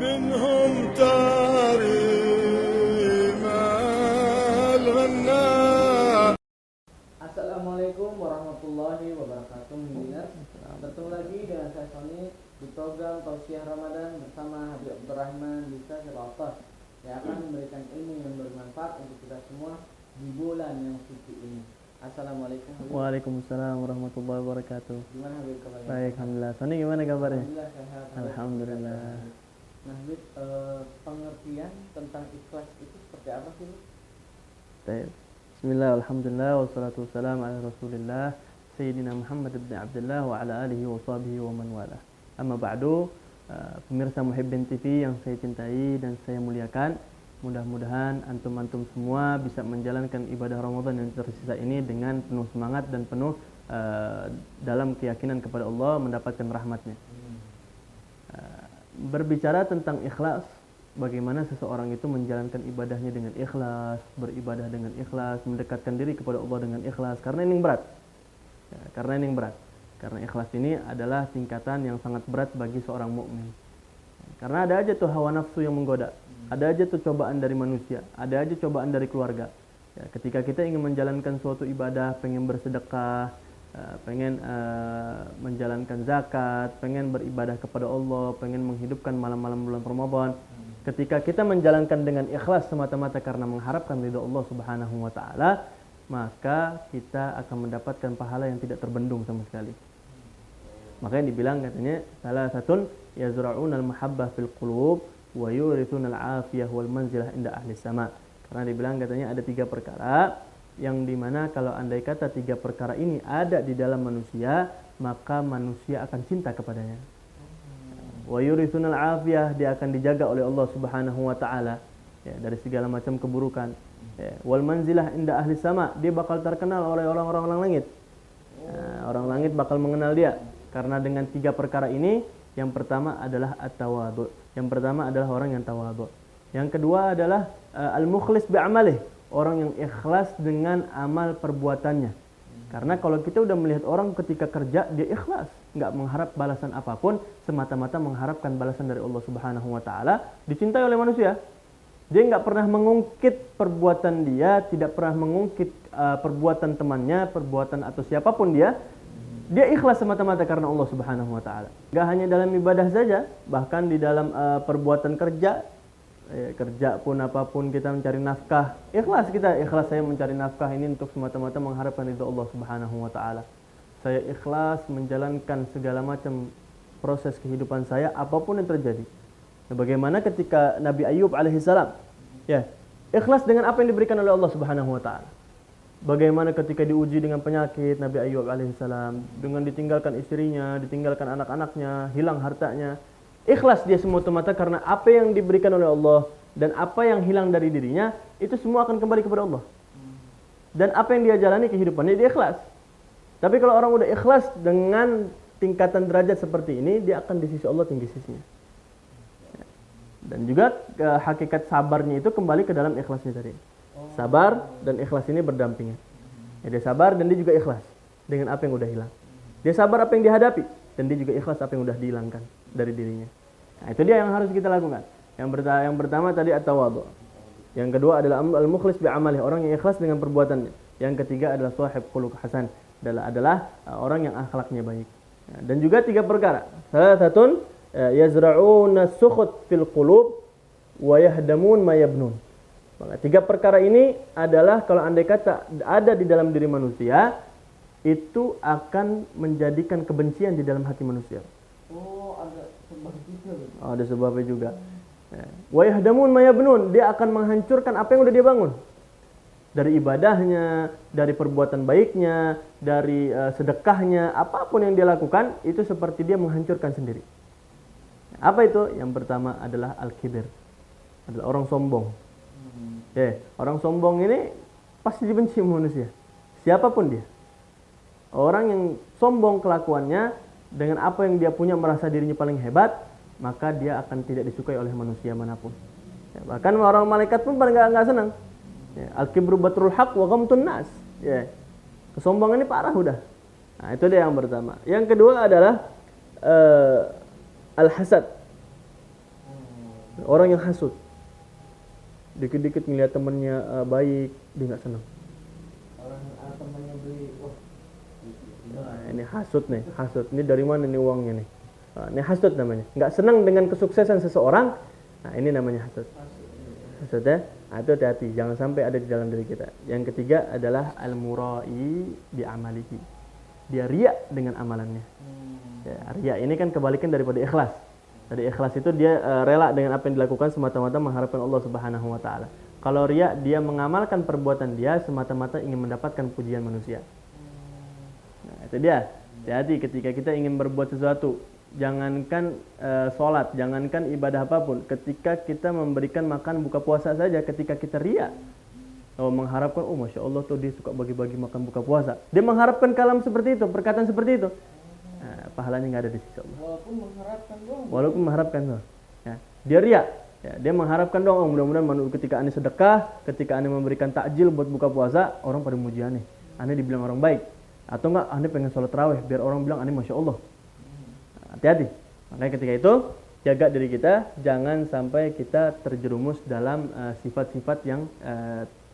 منهم تاريما الغناء. Assalamualaikum warahmatullahi wabarakatuh. Bertemu lagi dengan saya Sony di program Tausiah Ramadan bersama Habib Abdurrahman bisa Syarafah yang akan memberikan ilmu yang bermanfaat untuk kita semua di bulan yang suci ini. Assalamualaikum. Waalaikumsalam warahmatullahi wabarakatuh. Gimana Habib kabarnya? Baik, alhamdulillah. Sony gimana kabarnya? Alhamdulillah sehat. Alhamdulillah. Nah Habib, pengertian tentang ikhlas itu seperti apa sih? Baik. Bismillah, alhamdulillah, wassalatu wassalamu ala rasulillah Sayyidina Muhammad ibn Abdullah wa ala alihi wa sahbihi wa man wala. Amma ba'du, pemirsa Muhibbin TV yang saya cintai dan saya muliakan, mudah-mudahan antum-antum semua bisa menjalankan ibadah Ramadan yang tersisa ini dengan penuh semangat dan penuh dalam keyakinan kepada Allah mendapatkan rahmatnya. Berbicara tentang ikhlas, bagaimana seseorang itu menjalankan ibadahnya dengan ikhlas, beribadah dengan ikhlas, mendekatkan diri kepada Allah dengan ikhlas, karena ini yang berat. Karena ikhlas ini adalah tingkatan yang sangat berat bagi seorang mukmin. Karena ada aja tuh hawa nafsu yang menggoda, ada aja tuh cobaan dari manusia, ada aja cobaan dari keluarga. Ya, ketika kita ingin menjalankan suatu ibadah, pengen bersedekah, pengen menjalankan zakat, pengen beribadah kepada Allah, pengen menghidupkan malam-malam bulan Ramadan. Ketika kita menjalankan dengan ikhlas semata-mata karena mengharapkan ridha Allah Subhanahu wa taala, maka kita akan mendapatkan pahala yang tidak terbendung sama sekali. Makanya dibilang katanya salah satun yazra'una al-mahabbah fil qulub wa yurithuna al-afiyah wal manzilah inda ahli sama. Karena dibilang katanya ada 3 perkara yang dimana kalau andai kata 3 perkara ini ada di dalam manusia, maka manusia akan cinta kepadanya. Wa yurithunal afiyah, dia akan dijaga oleh Allah Subhanahu wa taala ya, dari segala macam keburukan. Ya, wal manzilah inda ahli sama, dia bakal terkenal oleh orang-orang langit. Orang langit bakal mengenal dia karena dengan 3 perkara ini. Yang pertama adalah at-tawadhu. Yang pertama adalah orang yang tawadhu. Yang kedua adalah al-mukhlis bi'amalih, orang yang ikhlas dengan amal perbuatannya. Karena kalau kita udah melihat orang ketika kerja, dia ikhlas, nggak mengharap balasan apapun, semata-mata mengharapkan balasan dari Allah Subhanahu wa taala, dicintai oleh manusia. Dia nggak pernah mengungkit perbuatan dia, tidak pernah mengungkit perbuatan temannya, perbuatan atau siapapun dia. Dia ikhlas semata-mata karena Allah Subhanahu wa taala. Nggak hanya dalam ibadah saja, bahkan di dalam perbuatan kerja. Kerja pun apapun kita mencari nafkah, ikhlas saya mencari nafkah ini untuk semata-mata mengharapkan ridha Allah Subhanahu wa taala. Saya ikhlas menjalankan segala macam proses kehidupan saya apapun yang terjadi. Nah, bagaimana ketika Nabi Ayub alaihissalam ya, ikhlas dengan apa yang diberikan oleh Allah Subhanahu wa taala. Bagaimana ketika diuji dengan penyakit Nabi Ayub alaihissalam, dengan ditinggalkan istrinya, ditinggalkan anak-anaknya, hilang hartanya. Ikhlas dia semata-mata karena apa yang diberikan oleh Allah dan apa yang hilang dari dirinya itu semua akan kembali kepada Allah. Dan apa yang dia jalani kehidupannya dia ikhlas. Tapi kalau orang udah ikhlas dengan tingkatan derajat seperti ini, dia akan di sisi Allah tinggi sisinya. Dan juga hakikat sabarnya itu kembali ke dalam ikhlasnya tadi. Sabar dan ikhlas ini berdampingan. Ya, dia sabar dan dia juga ikhlas dengan apa yang udah hilang. Dia sabar apa yang dihadapi dan dia juga ikhlas apa yang udah dihilangkan dari dirinya. Nah, itu dia yang harus kita lakukan. Yang pertama tadi at-tawadhu. Yang kedua adalah al-mukhlis bi'amalih, orang yang ikhlas dengan perbuatannya. Yang ketiga adalah sahib khuluq hasan, adalah orang yang akhlaknya baik. Dan juga 3 perkara. Salah satu yazra'una sukhut fil qulub wa yahdamun ma yabnun. Maka 3 perkara ini adalah kalau andai kata ada di dalam diri manusia, itu akan menjadikan kebencian di dalam hati manusia. Ada sebabnya juga. Wa yahdamun ma yabnun, dia akan menghancurkan apa yang udah dia bangun. Dari ibadahnya, dari perbuatan baiknya, dari sedekahnya, apapun yang dia lakukan itu seperti dia menghancurkan sendiri. Apa itu? Yang pertama adalah al-kibir. Adalah orang sombong. Orang sombong ini pasti dibenci manusia. Siapapun dia. Orang yang sombong kelakuannya dengan apa yang dia punya merasa dirinya paling hebat, maka dia akan tidak disukai oleh manusia manapun. Ya, bahkan orang malaikat pun nggak senang. Ya, al-kibru batrul haq wa ghamtun nas. Ya, kesombongan ini parah udah. Nah, itu dia yang pertama. Yang kedua adalah al-hasad. Orang yang hasut, dikit-dikit ngeliat temennya baik, dia nggak senang. Orang temannya beli, wah, Ini hasut nih, hasut. Ini dari mana nih uangnya nih? Ini hasut namanya. Nggak senang dengan kesuksesan seseorang. Nah, ini namanya hasut. Hasut ya. Nah, itu hati-hati, jangan sampai ada di dalam diri kita. Yang ketiga adalah al-murai bi amalihi. Dia riak dengan amalannya. Ya, riak ini kan kebalikan daripada ikhlas. Tadi ikhlas itu dia rela dengan apa yang dilakukan semata-mata mengharapkan Allah Subhanahu wa taala. Kalau riak, dia mengamalkan perbuatan dia semata-mata ingin mendapatkan pujian manusia. Nah, itu dia. Hati-hati ketika kita ingin berbuat sesuatu, jangankan sholat, jangankan ibadah apapun, ketika kita memberikan makan buka puasa saja, ketika kita riak, mengharapkan, oh masya Allah tuh dia suka bagi-bagi makan buka puasa, dia mengharapkan kalam seperti itu, perkataan seperti itu, nah, pahalanya nggak ada di sisi Allah. Walaupun mengharapkan doang. Ya, dia riak, ya, dia mengharapkan doang, oh, mudah-mudahan ketika aneh sedekah, ketika aneh memberikan takjil buat buka puasa, orang pada muji aneh dibilang orang baik, atau enggak aneh pengen sholat tarawih biar orang bilang aneh masya Allah. Hati-hati. Makanya ketika itu jaga diri kita, jangan sampai kita terjerumus dalam sifat-sifat yang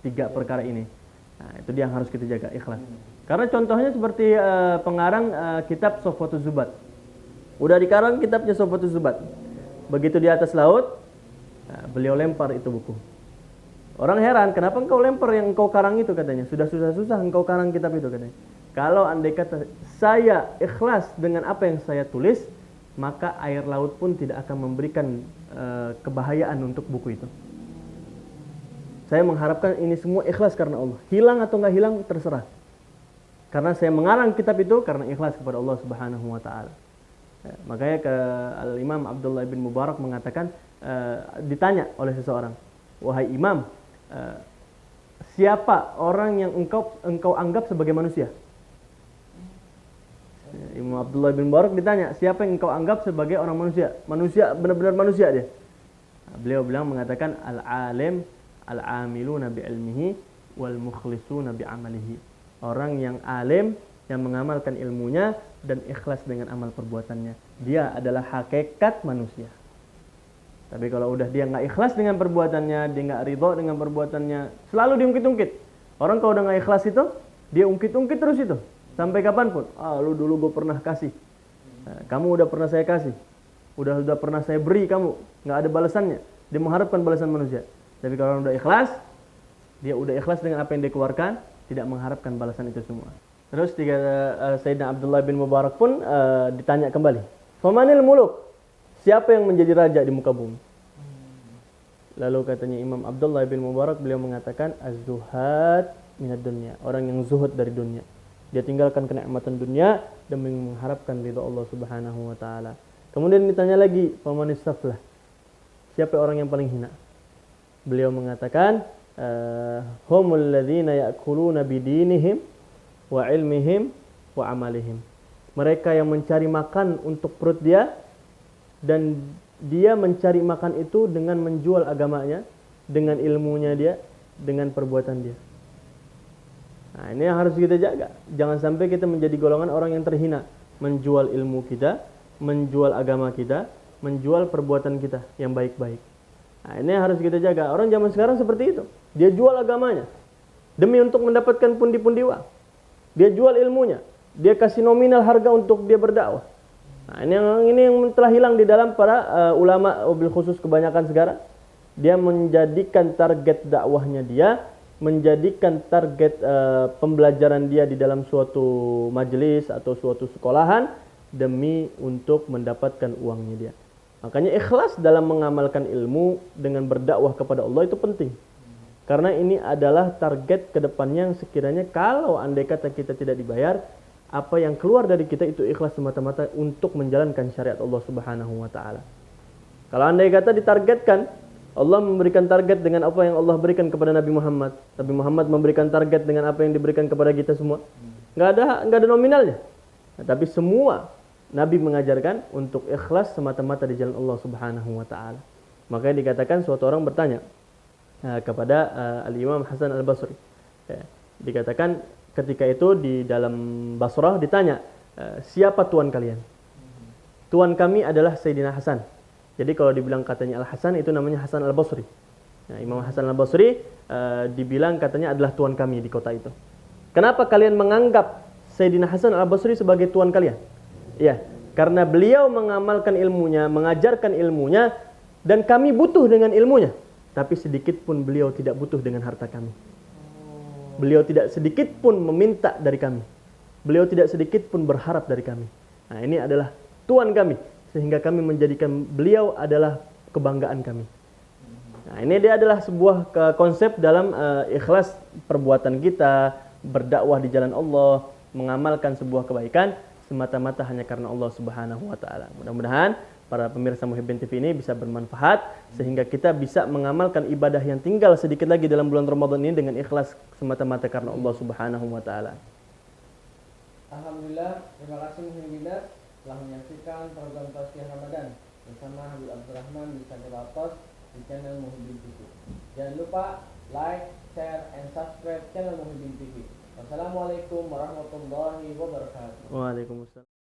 tiga perkara ini. Nah, itu dia yang harus kita jaga, ikhlas. Karena contohnya seperti pengarang kitab Sofwatul Zubat. Udah dikarang kitabnya Sofwatul Zubat. Begitu di atas laut, beliau lempar itu buku. Orang heran, kenapa engkau lempar yang engkau karang itu katanya? Sudah susah-susah engkau karang kitab itu katanya. Kalau andai kata saya ikhlas dengan apa yang saya tulis, maka air laut pun tidak akan memberikan kebahayaan untuk buku itu. Saya mengharapkan ini semua ikhlas karena Allah. Hilang atau nggak hilang terserah. Karena saya mengarang kitab itu karena ikhlas kepada Allah Subhanahu wa taala. Ya, makanya Al-Imam Abdullah bin Mubarak mengatakan, ditanya oleh seseorang, "Wahai Imam, siapa orang yang engkau anggap sebagai manusia?" Imam Abdullah bin Mubarak ditanya, siapa yang engkau anggap sebagai orang manusia? Manusia, benar-benar manusia dia. Beliau mengatakan, al-alim al-amiluna bi'ilmihi wal mukhlisuna bi'amalihi. Orang yang alim, yang mengamalkan ilmunya dan ikhlas dengan amal perbuatannya. Dia adalah hakikat manusia. Tapi kalau udah dia nggak ikhlas dengan perbuatannya, dia nggak ridho dengan perbuatannya, selalu diungkit-ungkit. Orang kalau udah nggak ikhlas itu, dia ungkit-ungkit terus itu. Sampai kapanpun, lu dulu gue pernah kasih, kamu udah pernah saya kasih, udah pernah saya beri kamu, nggak ada balasannya. Dia mengharapkan balasan manusia. Tapi kalau udah ikhlas, dia udah ikhlas dengan apa yang dia keluarkan, tidak mengharapkan balasan itu semua. Terus Sayyidina Abdullah bin Mubarak pun ditanya kembali, famanil muluk, siapa yang menjadi raja di muka bumi? Lalu katanya Imam Abdullah bin Mubarak, beliau mengatakan az-zuhad minad dunya, orang yang zuhud dari dunia. Dia tinggalkan kenikmatan dunia demi mengharapkan ridha Allah Subhanahu wa taala. Kemudian ditanya lagi, faman istaflah, siapa orang yang paling hina? Beliau mengatakan, humul ladzina ya'kuluna bidinihim wa ilmihim wa amalihim. Mereka yang mencari makan untuk perut dia, dan dia mencari makan itu dengan menjual agamanya, dengan ilmunya dia, dengan perbuatan dia. Nah, ini yang harus kita jaga. Jangan sampai kita menjadi golongan orang yang terhina, menjual ilmu kita, menjual agama kita, menjual perbuatan kita yang baik-baik. Nah, ini yang harus kita jaga. Orang zaman sekarang seperti itu. Dia jual agamanya demi untuk mendapatkan pundi-pundi uang. Dia jual ilmunya. Dia kasih nominal harga untuk dia berdakwah. Nah, ini yang telah hilang di dalam para ulama, wabil khusus kebanyakan sekarang. Dia menjadikan target dakwahnya dia, menjadikan target pembelajaran dia di dalam suatu majelis atau suatu sekolahan demi untuk mendapatkan uangnya dia. Makanya ikhlas dalam mengamalkan ilmu dengan berdakwah kepada Allah itu penting. Karena ini adalah target kedepannya yang sekiranya kalau andai kata kita tidak dibayar, apa yang keluar dari kita itu ikhlas semata-mata untuk menjalankan syariat Allah Subhanahu wa taala. Kalau andai kata ditargetkan, Allah memberikan target dengan apa yang Allah berikan kepada Nabi Muhammad. Nabi Muhammad memberikan target dengan apa yang diberikan kepada kita semua. Nggak ada nominalnya. Nah, tapi semua Nabi mengajarkan untuk ikhlas semata-mata di jalan Allah Subhanahu wa taala. Makanya dikatakan suatu orang bertanya kepada Al-Imam Hasan Al-Basri. Dikatakan ketika itu di dalam Basrah ditanya, siapa tuan kalian? Tuan kami adalah Sayyidina Hasan. Jadi kalau dibilang katanya Al-Hasan itu namanya Hasan Al-Basri. Nah, Imam Hasan Al-Basri dibilang katanya adalah tuan kami di kota itu. Kenapa kalian menganggap Sayyidina Hasan Al-Basri sebagai tuan kalian? Ya, karena beliau mengamalkan ilmunya, mengajarkan ilmunya, dan kami butuh dengan ilmunya. Tapi sedikit pun beliau tidak butuh dengan harta kami. Beliau tidak sedikit pun meminta dari kami. Beliau tidak sedikit pun berharap dari kami. Nah, ini adalah tuan kami, sehingga kami menjadikan beliau adalah kebanggaan kami. Nah, ini dia adalah sebuah konsep dalam ikhlas perbuatan kita, berdakwah di jalan Allah, mengamalkan sebuah kebaikan semata-mata hanya karena Allah Subhanahu wa taala. Mudah-mudahan para pemirsa Muhibbin TV ini bisa bermanfaat sehingga kita bisa mengamalkan ibadah yang tinggal sedikit lagi dalam bulan Ramadan ini dengan ikhlas semata-mata karena Allah Subhanahu wa taala. Alhamdulillah, terima kasih Muhibbinas telah menyaksikan program Tausiah Ramadan bersama Habib Abdurrahman di Sakir Atas di channel Muhibbin TV. Jangan lupa like, share, and subscribe channel Muhibbin TV. Wassalamualaikum warahmatullahi wabarakatuh. Waalaikumsalam.